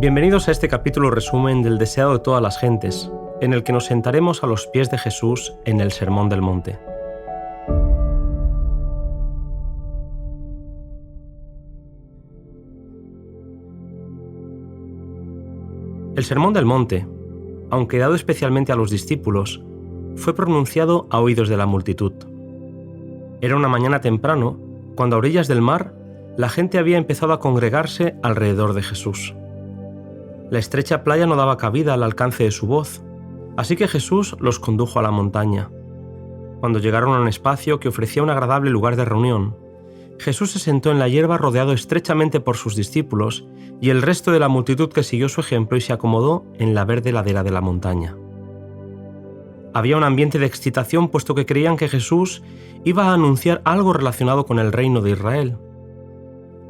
Bienvenidos a este capítulo resumen del deseado de todas las gentes, en el que nos sentaremos a los pies de Jesús en el Sermón del Monte. El Sermón del Monte, aunque dado especialmente a los discípulos, fue pronunciado a oídos de la multitud. Era una mañana temprano, cuando a orillas del mar, la gente había empezado a congregarse alrededor de Jesús. La estrecha playa no daba cabida al alcance de su voz, así que Jesús los condujo a la montaña. Cuando llegaron a un espacio que ofrecía un agradable lugar de reunión, Jesús se sentó en la hierba rodeado estrechamente por sus discípulos y el resto de la multitud que siguió su ejemplo y se acomodó en la verde ladera de la montaña. Había un ambiente de excitación puesto que creían que Jesús iba a anunciar algo relacionado con el reino de Israel.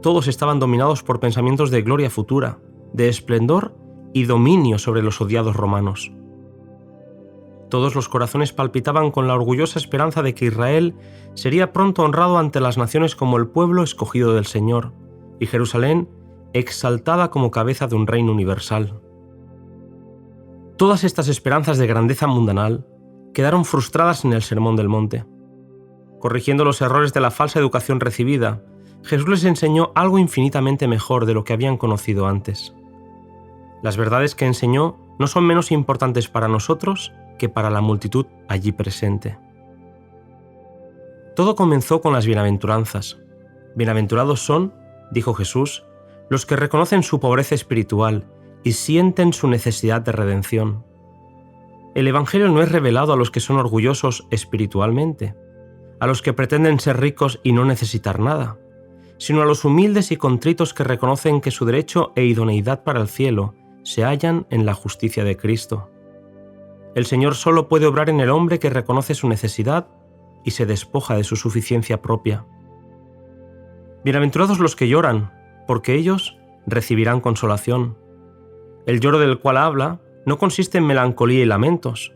Todos estaban dominados por pensamientos de gloria futura, de esplendor y dominio sobre los odiados romanos. Todos los corazones palpitaban con la orgullosa esperanza de que Israel sería pronto honrado ante las naciones como el pueblo escogido del Señor, y Jerusalén exaltada como cabeza de un reino universal. Todas estas esperanzas de grandeza mundanal quedaron frustradas en el Sermón del Monte. Corrigiendo los errores de la falsa educación recibida, Jesús les enseñó algo infinitamente mejor de lo que habían conocido antes. Las verdades que enseñó no son menos importantes para nosotros que para la multitud allí presente. Todo comenzó con las bienaventuranzas. Bienaventurados son, dijo Jesús, los que reconocen su pobreza espiritual y sienten su necesidad de redención. El Evangelio no es revelado a los que son orgullosos espiritualmente, a los que pretenden ser ricos y no necesitar nada, sino a los humildes y contritos que reconocen que su derecho e idoneidad para el cielo se hallan en la justicia de Cristo. El Señor solo puede obrar en el hombre que reconoce su necesidad y se despoja de su suficiencia propia. Bienaventurados los que lloran, porque ellos recibirán consolación. El lloro del cual habla no consiste en melancolía y lamentos.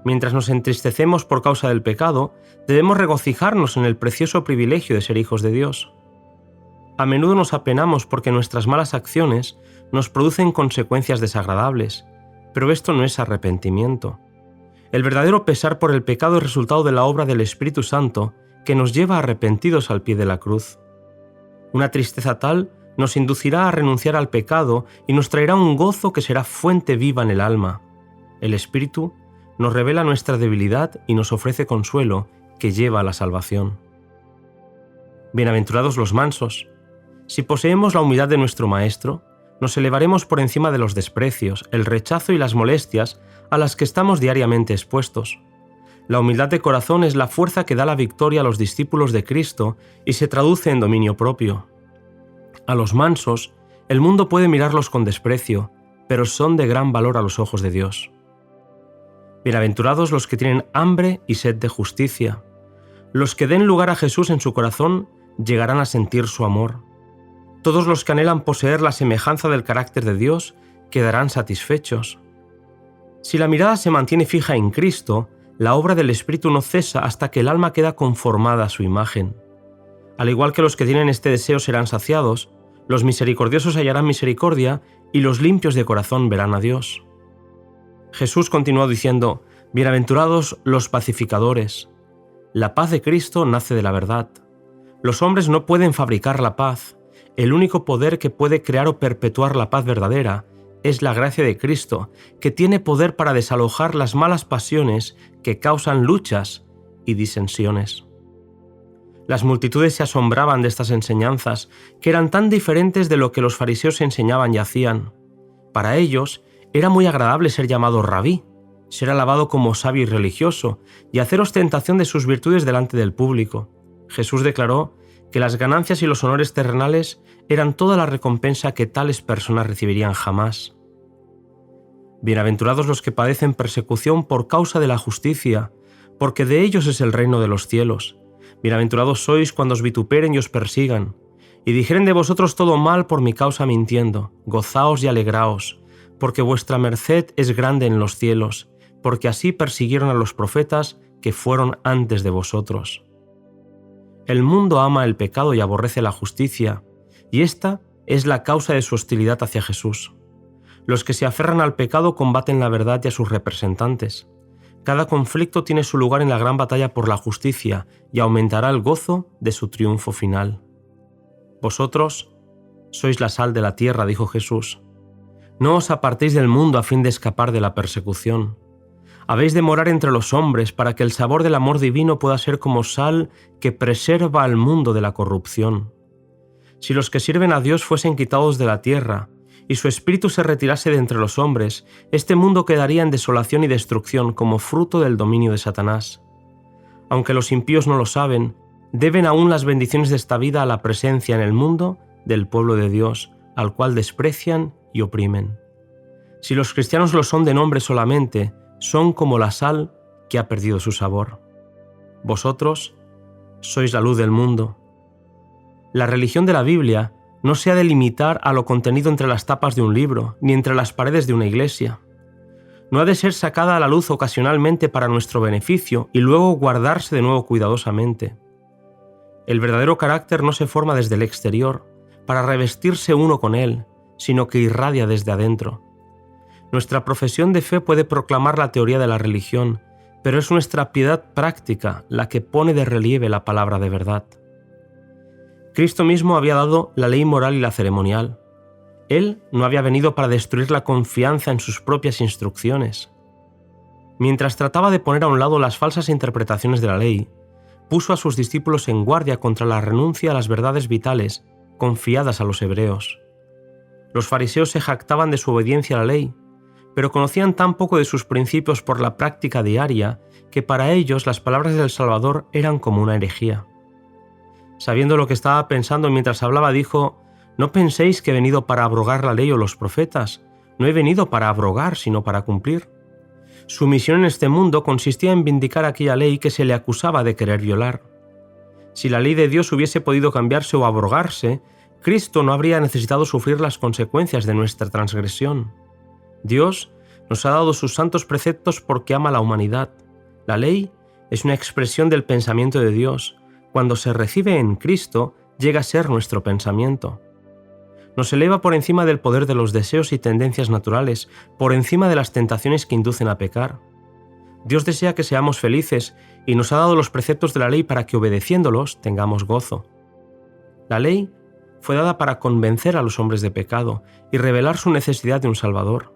Mientras nos entristecemos por causa del pecado, debemos regocijarnos en el precioso privilegio de ser hijos de Dios. A menudo nos apenamos porque nuestras malas acciones nos producen consecuencias desagradables, pero esto no es arrepentimiento. El verdadero pesar por el pecado es resultado de la obra del Espíritu Santo que nos lleva arrepentidos al pie de la cruz. Una tristeza tal nos inducirá a renunciar al pecado y nos traerá un gozo que será fuente viva en el alma. El Espíritu nos revela nuestra debilidad y nos ofrece consuelo que lleva a la salvación. Bienaventurados los mansos. Si poseemos la humildad de nuestro Maestro, nos elevaremos por encima de los desprecios, el rechazo y las molestias a las que estamos diariamente expuestos. La humildad de corazón es la fuerza que da la victoria a los discípulos de Cristo y se traduce en dominio propio. A los mansos, el mundo puede mirarlos con desprecio, pero son de gran valor a los ojos de Dios. Bienaventurados los que tienen hambre y sed de justicia. Los que den lugar a Jesús en su corazón llegarán a sentir su amor. Todos los que anhelan poseer la semejanza del carácter de Dios quedarán satisfechos. Si la mirada se mantiene fija en Cristo, la obra del Espíritu no cesa hasta que el alma queda conformada a su imagen. Al igual que los que tienen este deseo serán saciados, los misericordiosos hallarán misericordia y los limpios de corazón verán a Dios. Jesús continuó diciendo: Bienaventurados los pacificadores. La paz de Cristo nace de la verdad. Los hombres no pueden fabricar la paz. El único poder que puede crear o perpetuar la paz verdadera es la gracia de Cristo, que tiene poder para desalojar las malas pasiones que causan luchas y disensiones. Las multitudes se asombraban de estas enseñanzas, que eran tan diferentes de lo que los fariseos enseñaban y hacían. Para ellos era muy agradable ser llamado rabí, ser alabado como sabio y religioso, y hacer ostentación de sus virtudes delante del público. Jesús declaró que las ganancias y los honores terrenales eran toda la recompensa que tales personas recibirían jamás. Bienaventurados los que padecen persecución por causa de la justicia, porque de ellos es el reino de los cielos. Bienaventurados sois cuando os vituperen y os persigan, y dijeren de vosotros todo mal por mi causa mintiendo. Gozaos y alegraos, porque vuestra merced es grande en los cielos, porque así persiguieron a los profetas que fueron antes de vosotros. El mundo ama el pecado y aborrece la justicia, y esta es la causa de su hostilidad hacia Jesús. Los que se aferran al pecado combaten la verdad y a sus representantes. Cada conflicto tiene su lugar en la gran batalla por la justicia y aumentará el gozo de su triunfo final. Vosotros sois la sal de la tierra, dijo Jesús. No os apartéis del mundo a fin de escapar de la persecución. Habéis de morar entre los hombres para que el sabor del amor divino pueda ser como sal que preserva al mundo de la corrupción. Si los que sirven a Dios fuesen quitados de la tierra, y su espíritu se retirase de entre los hombres, este mundo quedaría en desolación y destrucción como fruto del dominio de Satanás. Aunque los impíos no lo saben, deben aún las bendiciones de esta vida a la presencia en el mundo del pueblo de Dios, al cual desprecian y oprimen. Si los cristianos lo son de nombre solamente, son como la sal que ha perdido su sabor. Vosotros sois la luz del mundo. La religión de la Biblia no se ha de limitar a lo contenido entre las tapas de un libro, ni entre las paredes de una iglesia. No ha de ser sacada a la luz ocasionalmente para nuestro beneficio y luego guardarse de nuevo cuidadosamente. El verdadero carácter no se forma desde el exterior, para revestirse uno con él, sino que irradia desde adentro. Nuestra profesión de fe puede proclamar la teoría de la religión, pero es nuestra piedad práctica la que pone de relieve la palabra de verdad. Cristo mismo había dado la ley moral y la ceremonial. Él no había venido para destruir la confianza en sus propias instrucciones. Mientras trataba de poner a un lado las falsas interpretaciones de la ley, puso a sus discípulos en guardia contra la renuncia a las verdades vitales confiadas a los hebreos. Los fariseos se jactaban de su obediencia a la ley, pero conocían tan poco de sus principios por la práctica diaria que para ellos las palabras del Salvador eran como una herejía. Sabiendo lo que estaba pensando mientras hablaba, dijo: «No penséis que he venido para abrogar la ley o los profetas. No he venido para abrogar, sino para cumplir». Su misión en este mundo consistía en vindicar aquella ley que se le acusaba de querer violar. Si la ley de Dios hubiese podido cambiarse o abrogarse, Cristo no habría necesitado sufrir las consecuencias de nuestra transgresión. Dios nos ha dado sus santos preceptos porque ama a la humanidad. La ley es una expresión del pensamiento de Dios. Cuando se recibe en Cristo, llega a ser nuestro pensamiento. Nos eleva por encima del poder de los deseos y tendencias naturales, por encima de las tentaciones que inducen a pecar. Dios desea que seamos felices y nos ha dado los preceptos de la ley para que, obedeciéndolos, tengamos gozo. La ley fue dada para convencer a los hombres de pecado y revelar su necesidad de un Salvador.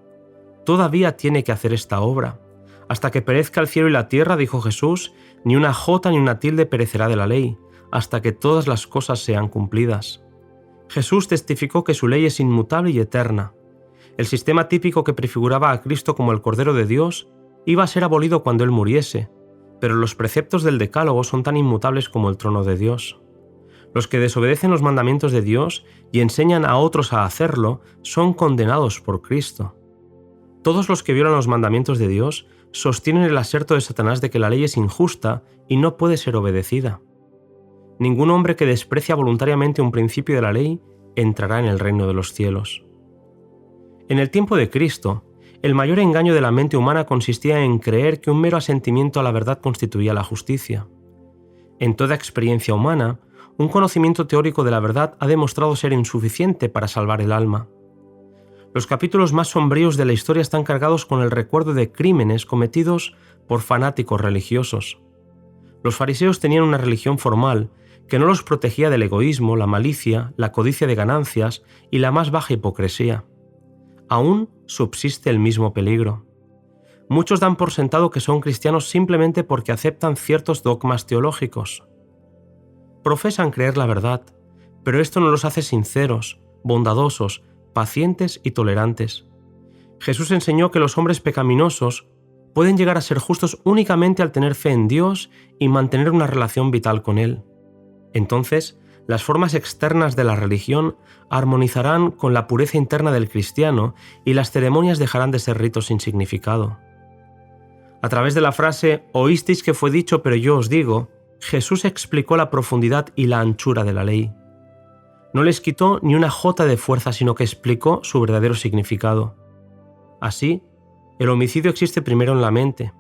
Todavía tiene que hacer esta obra. Hasta que perezca el cielo y la tierra, dijo Jesús, ni una jota ni una tilde perecerá de la ley, hasta que todas las cosas sean cumplidas. Jesús testificó que su ley es inmutable y eterna. El sistema típico que prefiguraba a Cristo como el Cordero de Dios iba a ser abolido cuando Él muriese, pero los preceptos del Decálogo son tan inmutables como el trono de Dios. Los que desobedecen los mandamientos de Dios y enseñan a otros a hacerlo son condenados por Cristo. Todos los que violan los mandamientos de Dios sostienen el aserto de Satanás de que la ley es injusta y no puede ser obedecida. Ningún hombre que desprecia voluntariamente un principio de la ley entrará en el reino de los cielos. En el tiempo de Cristo, el mayor engaño de la mente humana consistía en creer que un mero asentimiento a la verdad constituía la justicia. En toda experiencia humana, un conocimiento teórico de la verdad ha demostrado ser insuficiente para salvar el alma. Los capítulos más sombríos de la historia están cargados con el recuerdo de crímenes cometidos por fanáticos religiosos. Los fariseos tenían una religión formal que no los protegía del egoísmo, la malicia, la codicia de ganancias y la más baja hipocresía. Aún subsiste el mismo peligro. Muchos dan por sentado que son cristianos simplemente porque aceptan ciertos dogmas teológicos. Profesan creer la verdad, pero esto no los hace sinceros, bondadosos, pacientes y tolerantes. Jesús enseñó que los hombres pecaminosos pueden llegar a ser justos únicamente al tener fe en Dios y mantener una relación vital con Él. Entonces, las formas externas de la religión armonizarán con la pureza interna del cristiano y las ceremonias dejarán de ser ritos sin significado. A través de la frase «Oísteis que fue dicho, pero yo os digo», Jesús explicó la profundidad y la anchura de la ley. No les quitó ni una jota de fuerza, sino que explicó su verdadero significado. Así, el homicidio existe primero en la mente.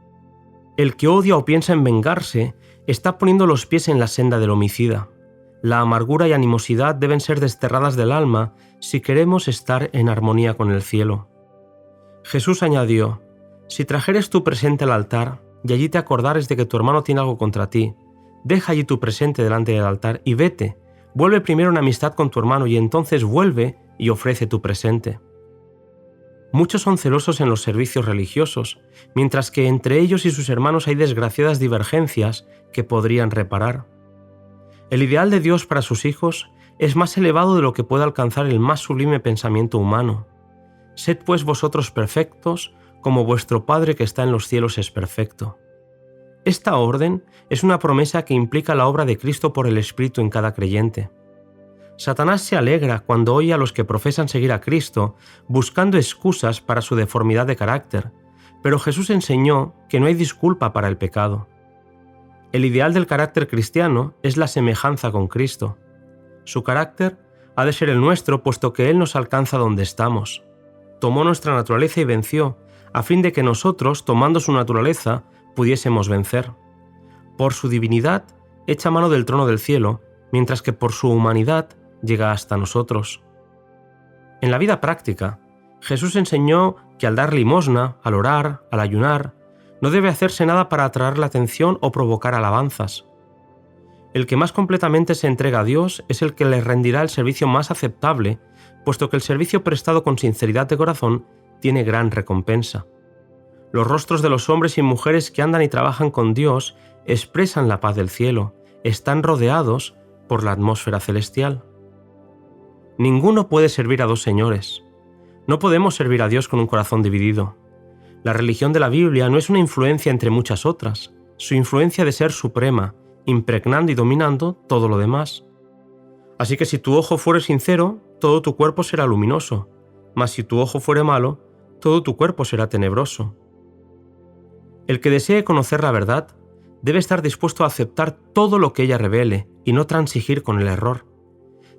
El que odia o piensa en vengarse está poniendo los pies en la senda del homicida. La amargura y animosidad deben ser desterradas del alma si queremos estar en armonía con el cielo. Jesús añadió: «Si trajeres tu presente al altar, y allí te acordares de que tu hermano tiene algo contra ti, deja allí tu presente delante del altar y vete, vuelve primero en amistad con tu hermano y entonces vuelve y ofrece tu presente». Muchos son celosos en los servicios religiosos, mientras que entre ellos y sus hermanos hay desgraciadas divergencias que podrían reparar. El ideal de Dios para sus hijos es más elevado de lo que puede alcanzar el más sublime pensamiento humano. Sed pues vosotros perfectos, como vuestro Padre que está en los cielos es perfecto. Esta orden es una promesa que implica la obra de Cristo por el Espíritu en cada creyente. Satanás se alegra cuando oye a los que profesan seguir a Cristo buscando excusas para su deformidad de carácter, pero Jesús enseñó que no hay disculpa para el pecado. El ideal del carácter cristiano es la semejanza con Cristo. Su carácter ha de ser el nuestro, puesto que Él nos alcanza donde estamos. Tomó nuestra naturaleza y venció, a fin de que nosotros, tomando su naturaleza, pudiésemos vencer. Por su divinidad, echa mano del trono del cielo, mientras que por su humanidad llega hasta nosotros. En la vida práctica, Jesús enseñó que al dar limosna, al orar, al ayunar, no debe hacerse nada para atraer la atención o provocar alabanzas. El que más completamente se entrega a Dios es el que le rendirá el servicio más aceptable, puesto que el servicio prestado con sinceridad de corazón tiene gran recompensa. Los rostros de los hombres y mujeres que andan y trabajan con Dios expresan la paz del cielo, están rodeados por la atmósfera celestial. Ninguno puede servir a dos señores. No podemos servir a Dios con un corazón dividido. La religión de la Biblia no es una influencia entre muchas otras. Su influencia ha de ser suprema, impregnando y dominando todo lo demás. Así que si tu ojo fuere sincero, todo tu cuerpo será luminoso, mas si tu ojo fuere malo, todo tu cuerpo será tenebroso. El que desee conocer la verdad debe estar dispuesto a aceptar todo lo que ella revele y no transigir con el error.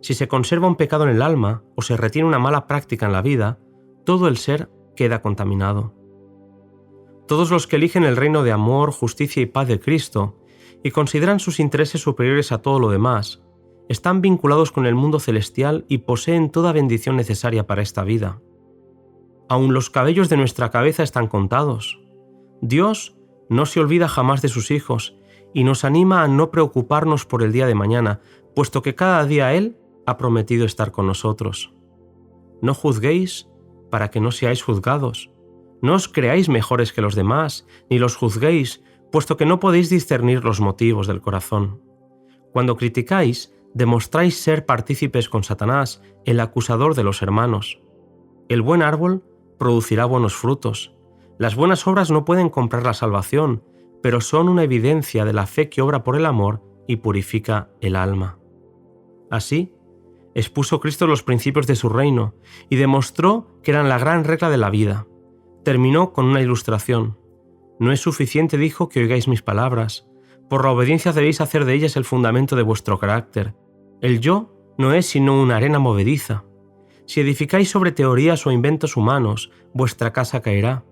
Si se conserva un pecado en el alma o se retiene una mala práctica en la vida, todo el ser queda contaminado. Todos los que eligen el reino de amor, justicia y paz de Cristo y consideran sus intereses superiores a todo lo demás, están vinculados con el mundo celestial y poseen toda bendición necesaria para esta vida. Aun los cabellos de nuestra cabeza están contados. Dios no se olvida jamás de sus hijos y nos anima a no preocuparnos por el día de mañana, puesto que cada día Él ha prometido estar con nosotros. No juzguéis para que no seáis juzgados. No os creáis mejores que los demás, ni los juzguéis, puesto que no podéis discernir los motivos del corazón. Cuando criticáis, demostráis ser partícipes con Satanás, el acusador de los hermanos. El buen árbol producirá buenos frutos. Las buenas obras no pueden comprar la salvación, pero son una evidencia de la fe que obra por el amor y purifica el alma. Así, expuso Cristo los principios de su reino y demostró que eran la gran regla de la vida. Terminó con una ilustración. No es suficiente, dijo, que oigáis mis palabras. Por la obediencia debéis hacer de ellas el fundamento de vuestro carácter. El yo no es sino una arena movediza. Si edificáis sobre teorías o inventos humanos, vuestra casa caerá.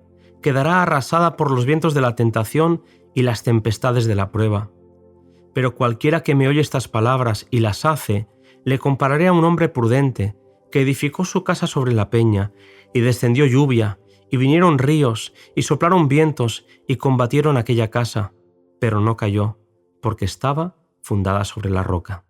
Quedará arrasada por los vientos de la tentación y las tempestades de la prueba. Pero cualquiera que me oye estas palabras y las hace, le compararé a un hombre prudente que edificó su casa sobre la peña, y descendió lluvia, y vinieron ríos, y soplaron vientos, y combatieron aquella casa, pero no cayó, porque estaba fundada sobre la roca.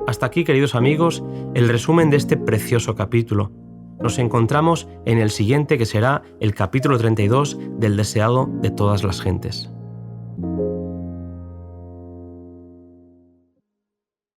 Hasta aquí, queridos amigos, el resumen de este precioso capítulo. Nos encontramos en el siguiente, que será el capítulo 32 del deseado de todas las gentes.